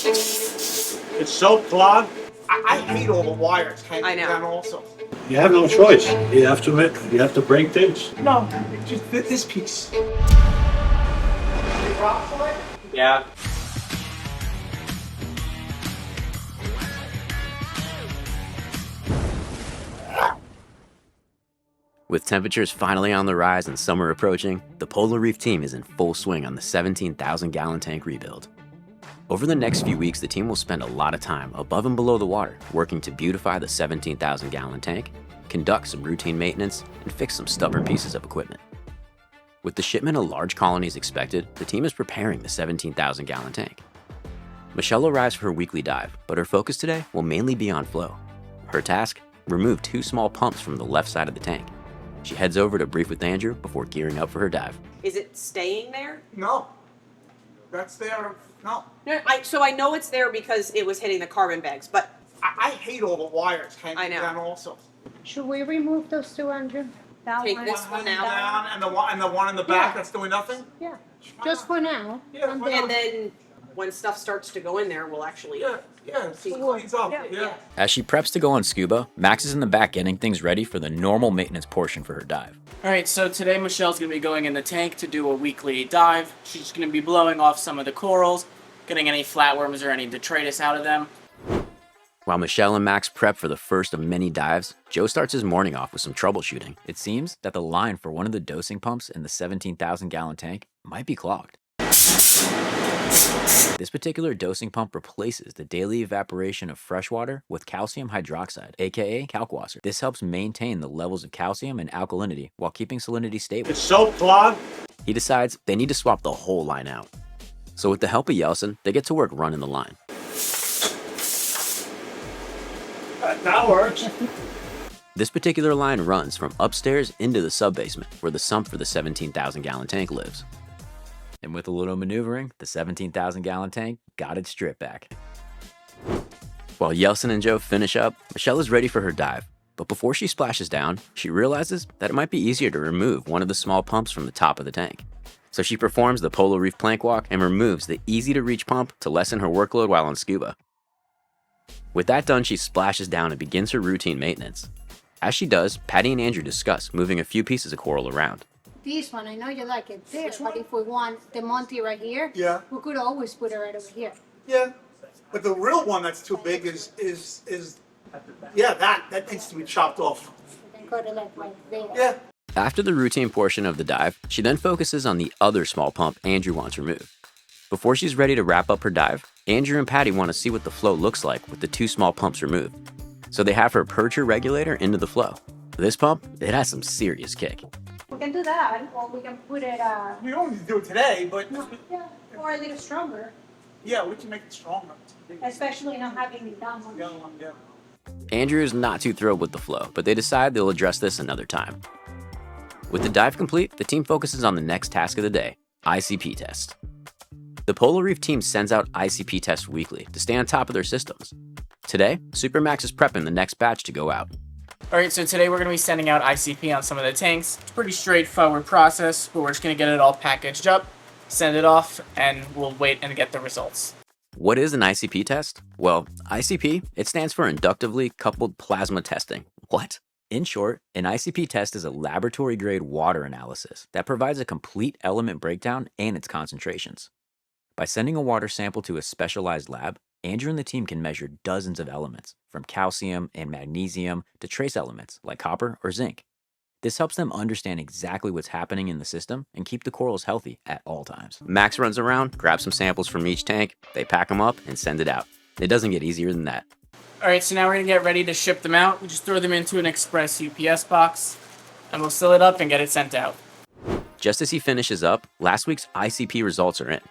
It's so clogged. I hate all the wires hanging down also. You have no choice. You have to break things. No, just this piece. Yeah. With temperatures finally on the rise and summer approaching, the Polo Reef team is in full swing on the 17,000-gallon tank rebuild. Over the next few weeks, the team will spend a lot of time above and below the water, working to beautify the 17,000-gallon tank, conduct some routine maintenance, and fix some stubborn pieces of equipment. With the shipment of large colonies expected, the team is preparing the 17,000-gallon tank. Michelle arrives for her weekly dive, but her focus today will mainly be on flow. Her task? Remove 2 small pumps from the left side of the tank. She heads over to brief with Andrew before gearing up for her dive. Is it staying there? No. That's there. No. No, so I know it's there because it was hitting the carbon bags, but I hate all the wires hanging down also. Should we remove those two, Andrew? take this one out. Down, and the one in the back that's doing nothing? Yeah, just for now. Yeah, And then when stuff starts to go in there, we'll actually see it cleans up. Yeah. As she preps to go on scuba, Max is in the back getting things ready for the normal maintenance portion for her dive. Alright, so today Michelle's going to be going in the tank to do a weekly dive. She's going to be blowing off some of the corals, getting any flatworms or any detritus out of them. While Michelle and Max prep for the first of many dives, Joe starts his morning off with some troubleshooting. It seems that the line for one of the dosing pumps in the 17,000-gallon tank might be clogged. This particular dosing pump replaces the daily evaporation of fresh water with calcium hydroxide, aka kalkwasser. This helps maintain the levels of calcium and alkalinity while keeping salinity stable. It's so clogged. He decides they need to swap the whole line out. So with the help of Yeltsin, they get to work running the line. That works. This particular line runs from upstairs into the sub-basement, where the sump for the 17,000-gallon tank lives. And with a little maneuvering, the 17,000-gallon tank got its strip back. While Yeltsin and Joe finish up, Michelle is ready for her dive. But before she splashes down, she realizes that it might be easier to remove one of the small pumps from the top of the tank. So she performs the Polo Reef plank walk and removes the easy-to-reach pump to lessen her workload while on scuba. With that done, she splashes down and begins her routine maintenance. As she does, Patty and Andrew discuss moving a few pieces of coral around. This one, I know you like it there, but if we want the Monty right here, we could always put it right over here. Yeah, but the real one that's too big is that needs to be chopped off. And cut it like right there. Yeah. After the routine portion of the dive, she then focuses on the other small pump Andrew wants removed. Before she's ready to wrap up her dive, Andrew and Patty want to see what the flow looks like with the 2 small pumps removed. So they have her purge her regulator into the flow. This pump, it has some serious kick. We can do that, or we can put it, We don't need to do it today, but yeah, or a little stronger, yeah, we can make it stronger. especially not having the down one. Yeah. Andrew is not too thrilled with the flow, but they decide they'll address this another time. With the dive complete, the team focuses on the next task of the day, ICP test. The Polo Reef team sends out ICP tests weekly to stay on top of their systems. Today, Supermax is prepping the next batch to go out. Alright, so today we're going to be sending out ICP on some of the tanks. It's a pretty straightforward process, but we're just going to get it all packaged up, send it off, and we'll wait and get the results. What is an ICP test? Well, ICP, it stands for Inductively Coupled Plasma Testing. What? In short, an ICP test is a laboratory-grade water analysis that provides a complete element breakdown and its concentrations. By sending a water sample to a specialized lab, Andrew and the team can measure dozens of elements, from calcium and magnesium to trace elements like copper or zinc. This helps them understand exactly what's happening in the system and keep the corals healthy at all times. Max runs around, grabs some samples from each tank, they pack them up, and send it out. It doesn't get easier than that. Alright, so now we're going to get ready to ship them out. We just throw them into an express UPS box, and we'll seal it up and get it sent out. Just as he finishes up, last week's ICP results are in.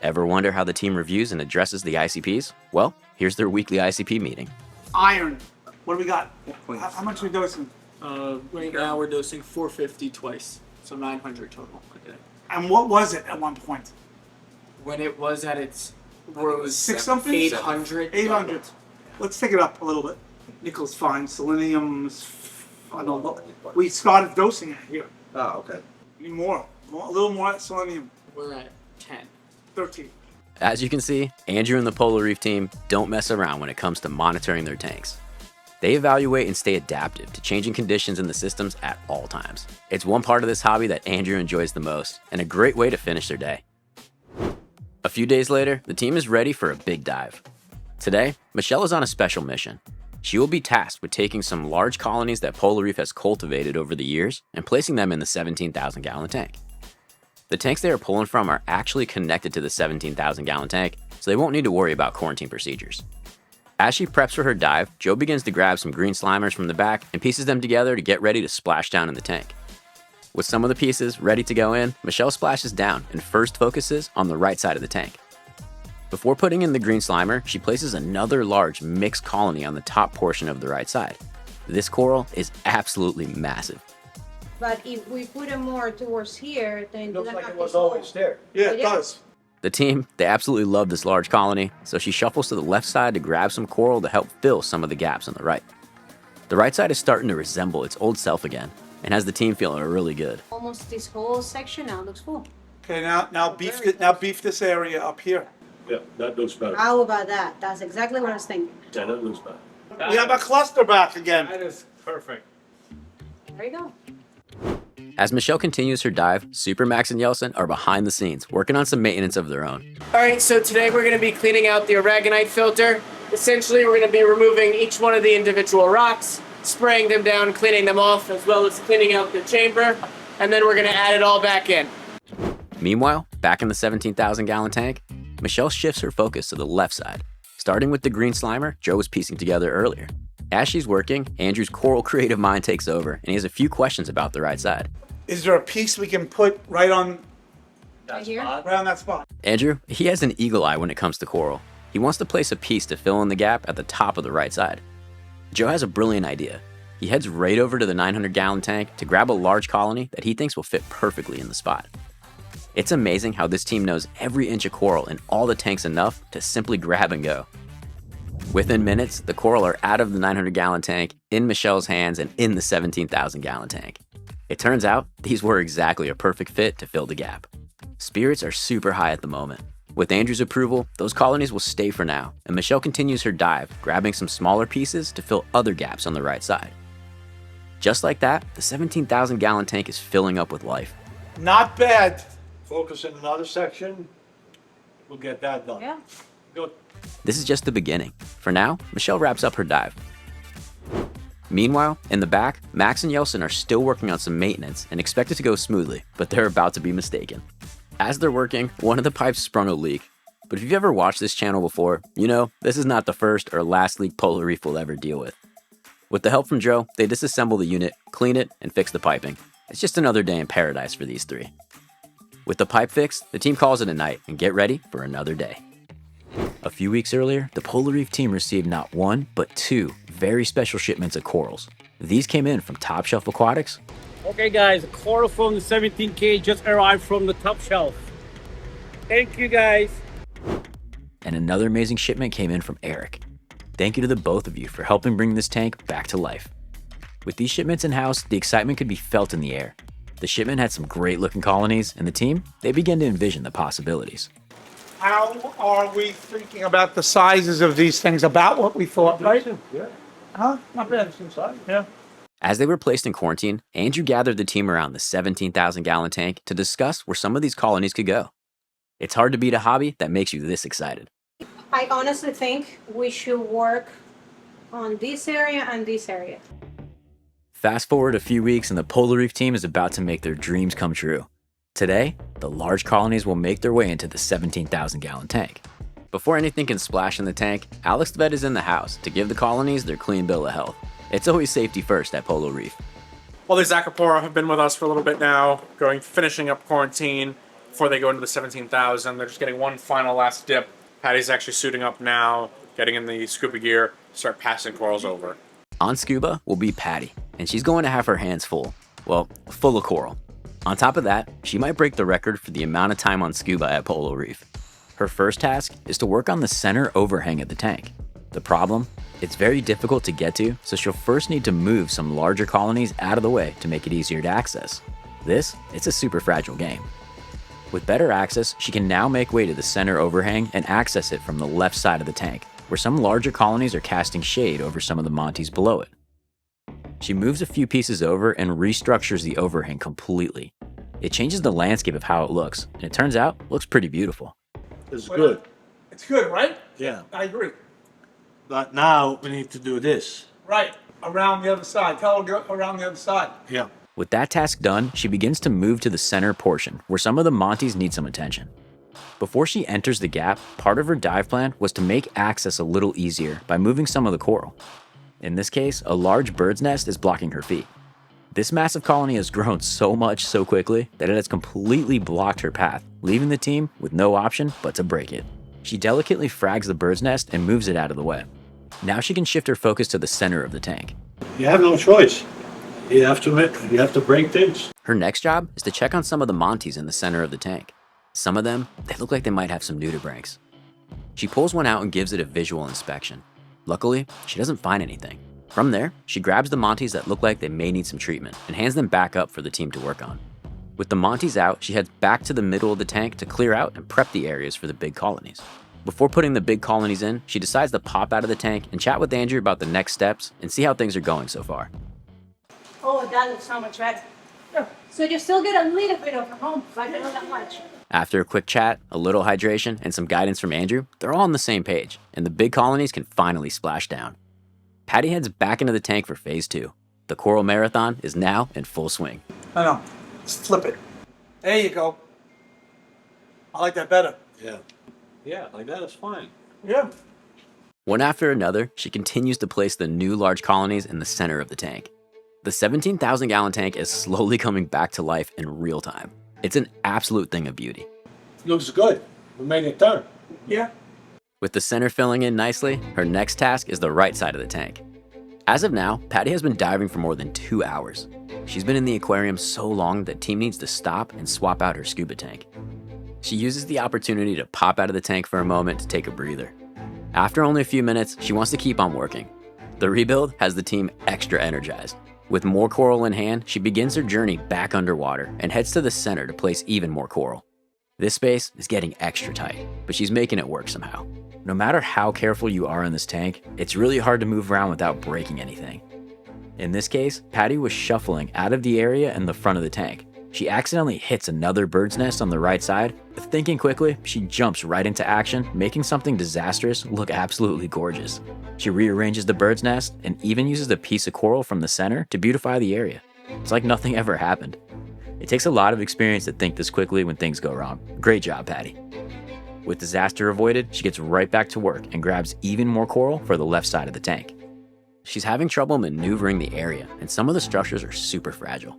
Ever wonder how the team reviews and addresses the ICPs? Well, here's their weekly ICP meeting. Iron. What do we got? How much are we dosing? Right now we're dosing 450 twice, so 900 total. Okay. And what was it at one point? When it was at its, where it was 6 something? 800. 800. Let's take it up a little bit. Nickel's fine. Selenium's. I don't know. We started dosing it here. Oh, okay. Need more. A little more selenium. We're at 10. 13. As you can see, Andrew and the Polo Reef team don't mess around when it comes to monitoring their tanks. They evaluate and stay adaptive to changing conditions in the systems at all times. It's one part of this hobby that Andrew enjoys the most, and a great way to finish their day. A few days later, the team is ready for a big dive. Today, Michelle is on a special mission. She will be tasked with taking some large colonies that Polo Reef has cultivated over the years and placing them in the 17,000-gallon tank. The tanks they are pulling from are actually connected to the 17,000-gallon tank, so they won't need to worry about quarantine procedures. As she preps for her dive, Joe begins to grab some green slimers from the back and pieces them together to get ready to splash down in the tank. With some of the pieces ready to go in, Michelle splashes down and first focuses on the right side of the tank. Before putting in the green slimer, she places another large mixed colony on the top portion of the right side. This coral is absolutely massive. But if we put it more towards here, then Looks like it was always there. Yeah, it does. The team, they absolutely love this large colony, so she shuffles to the left side to grab some coral to help fill some of the gaps on the right. The right side is starting to resemble its old self again, and has the team feeling really good. almost this whole section now looks full. Okay, now beef this area up here. Yeah, that looks better. How about that? That's exactly what I was thinking. Yeah, that looks better. We have a cluster back again. That is perfect. There you go. As Michelle continues her dive, Supermax and Yeltsin are behind the scenes, working on some maintenance of their own. All right, so today we're going to be cleaning out the aragonite filter. Essentially, we're going to be removing each one of the individual rocks, spraying them down, cleaning them off, as well as cleaning out the chamber, and then we're going to add it all back in. Meanwhile, back in the 17,000-gallon tank, Michelle shifts her focus to the left side, starting with the green slimer Joe was piecing together earlier. As she's working, Andrew's coral creative mind takes over, and he has a few questions about the right side. Is there a piece we can put right on Here? that spot? Andrew, he has an eagle eye when it comes to coral. He wants to place a piece to fill in the gap at the top of the right side. Joe has a brilliant idea. He heads right over to the 900-gallon tank to grab a large colony that he thinks will fit perfectly in the spot. It's amazing how this team knows every inch of coral in all the tanks enough to simply grab and go. Within minutes, the coral are out of the 900-gallon tank, in Michelle's hands, and in the 17,000-gallon tank. It turns out, these were exactly a perfect fit to fill the gap. Spirits are super high at the moment. With Andrew's approval, those colonies will stay for now, and Michelle continues her dive, grabbing some smaller pieces to fill other gaps on the right side. Just like that, the 17,000-gallon tank is filling up with life. Not bad. Focus in another section. We'll get that done. Yeah. Good. This is just the beginning. For now, Michelle wraps up her dive. Meanwhile, in the back, Max and Yeltsin are still working on some maintenance and expect it to go smoothly, but they're about to be mistaken. As they're working, one of the pipes sprung a leak. But if you've ever watched this channel before, you know this is not the first or last leak Polo Reef will ever deal with. With the help from Joe, they disassemble the unit, clean it, and fix the piping. It's just another day in paradise for these three. With the pipe fixed, the team calls it a night and get ready for another day. A few weeks earlier, the Polo Reef team received not one, but two very special shipments of corals. These came in from Top Shelf Aquatics. Okay guys, a coral from the 17K just arrived from the top shelf. Thank you guys. And another amazing shipment came in from Eric. Thank you to the both of you for helping bring this tank back to life. With these shipments in-house, the excitement could be felt in the air. The shipment had some great looking colonies, and the team, they began to envision the possibilities. How are we thinking about the sizes of these things? About what we thought, right? Yeah. Huh? Not bad. Yeah. As they were placed in quarantine, Andrew gathered the team around the 17,000-gallon tank to discuss where some of these colonies could go. It's hard to beat a hobby that makes you this excited. I honestly think we should work on this area and this area. Fast forward a few weeks and the Polo Reef team is about to make their dreams come true. Today, the large colonies will make their way into the 17,000-gallon tank. Before anything can splash in the tank, Alex the vet is in the house to give the colonies their clean bill of health. It's always safety first at Polo Reef. Well, these Acropora have been with us for a little bit now, finishing up quarantine before they go into the 17,000. They're just getting one final last dip. Patty's actually suiting up now, getting in the scuba gear, start passing corals over. On scuba will be Patty, and she's going to have her hands full. Well, full of coral. On top of that, she might break the record for the amount of time on scuba at Polo Reef. Her first task is to work on the center overhang of the tank. The problem? It's very difficult to get to, so she'll first need to move some larger colonies out of the way to make it easier to access. It's a super fragile game. With better access, she can now make way to the center overhang and access it from the left side of the tank, where some larger colonies are casting shade over some of the Monties below it. She moves a few pieces over and restructures the overhang completely. It changes the landscape of how it looks, and it turns out looks pretty beautiful. It's good. It's good, right? Yeah. I agree. But now we need to do this. Right. Around the other side. Tell her to go around the other side. Yeah. With that task done, she begins to move to the center portion, where some of the Monties need some attention. Before she enters the gap, part of her dive plan was to make access a little easier by moving some of the coral. In this case, a large bird's nest is blocking her feet. This massive colony has grown so much so quickly that it has completely blocked her path, leaving the team with no option but to break it. She delicately frags the bird's nest and moves it out of the way. Now she can shift her focus to the center of the tank. You have no choice. You have to break things. Her next job is to check on some of the Monties in the center of the tank. Some of them, they look like they might have some nudibranchs. She pulls one out and gives it a visual inspection. Luckily, she doesn't find anything. From there, she grabs the Monties that look like they may need some treatment and hands them back up for the team to work on. With the Monties out, she heads back to the middle of the tank to clear out and prep the areas for the big colonies. Before putting the big colonies in, she decides to pop out of the tank and chat with Andrew about the next steps and see how things are going so far. Oh, that looks so much better. So you still get a little bit of home, but not that much. After a quick chat, a little hydration, and some guidance from Andrew, they're all on the same page, and the big colonies can finally splash down. Patty heads back into the tank for phase 2. The coral marathon is now in full swing. No. Just flip it. There you go. I like that better. Yeah. Yeah, like that is fine. Yeah. One after another, she continues to place the new large colonies in the center of the tank. The 17,000-gallon tank is slowly coming back to life in real time. It's an absolute thing of beauty. Looks good. We made it turn. Yeah. With the center filling in nicely, her next task is the right side of the tank. As of now, Patty has been diving for more than 2 hours. She's been in the aquarium so long that team needs to stop and swap out her scuba tank. She uses the opportunity to pop out of the tank for a moment to take a breather. After only a few minutes, she wants to keep on working. The rebuild has the team extra energized. With more coral in hand, she begins her journey back underwater and heads to the center to place even more coral. This space is getting extra tight, but she's making it work somehow. No matter how careful you are in this tank, it's really hard to move around without breaking anything. In this case, Patty was shuffling out of the area in the front of the tank. She accidentally hits another bird's nest on the right side. Thinking quickly, she jumps right into action, making something disastrous look absolutely gorgeous. She rearranges the bird's nest and even uses a piece of coral from the center to beautify the area. It's like nothing ever happened. It takes a lot of experience to think this quickly when things go wrong. Great job, Patty. With disaster avoided, she gets right back to work and grabs even more coral for the left side of the tank. She's having trouble maneuvering the area, and some of the structures are super fragile.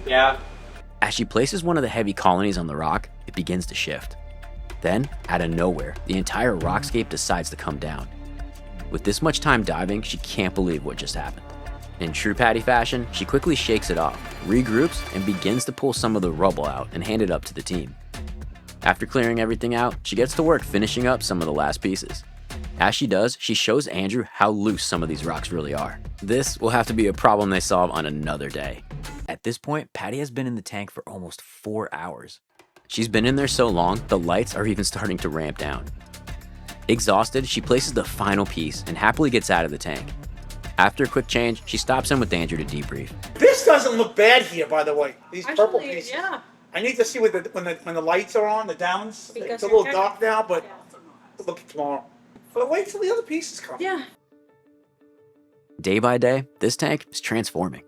Yeah. As she places one of the heavy colonies on the rock, it begins to shift. Then, out of nowhere, the entire rockscape decides to come down. With this much time diving, she can't believe what just happened. In true Patty fashion, she quickly shakes it off, regroups, and begins to pull some of the rubble out and hand it up to the team. After clearing everything out, she gets to work finishing up some of the last pieces. As she does, she shows Andrew how loose some of these rocks really are. This will have to be a problem they solve on another day. At this point, Patty has been in the tank for almost 4 hours. She's been in there so long, the lights are even starting to ramp down. Exhausted, she places the final piece and happily gets out of the tank. After a quick change, she stops in with Andrew to debrief. This doesn't look bad here, by the way. These purple Actually, pieces. yeah. I need to see when the lights are on, the downs. Because It's a you're little dark now, but we'll look at tomorrow. But wait till the other pieces come. Yeah. Day by day, this tank is transforming.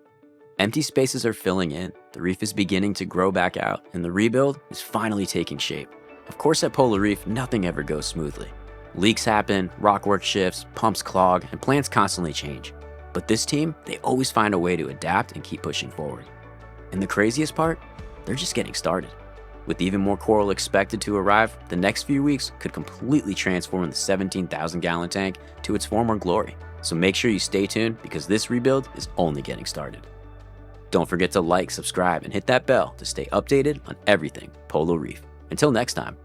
Empty spaces are filling in, the reef is beginning to grow back out, and the rebuild is finally taking shape. Of course, at Polo Reef, nothing ever goes smoothly. Leaks happen, rockwork shifts, pumps clog, and plans constantly change. But this team, they always find a way to adapt and keep pushing forward. And the craziest part, they're just getting started. With even more coral expected to arrive, the next few weeks could completely transform the 17,000-gallon tank to its former glory. So make sure you stay tuned because this rebuild is only getting started. Don't forget to like, subscribe, and hit that bell to stay updated on everything Polo Reef. Until next time.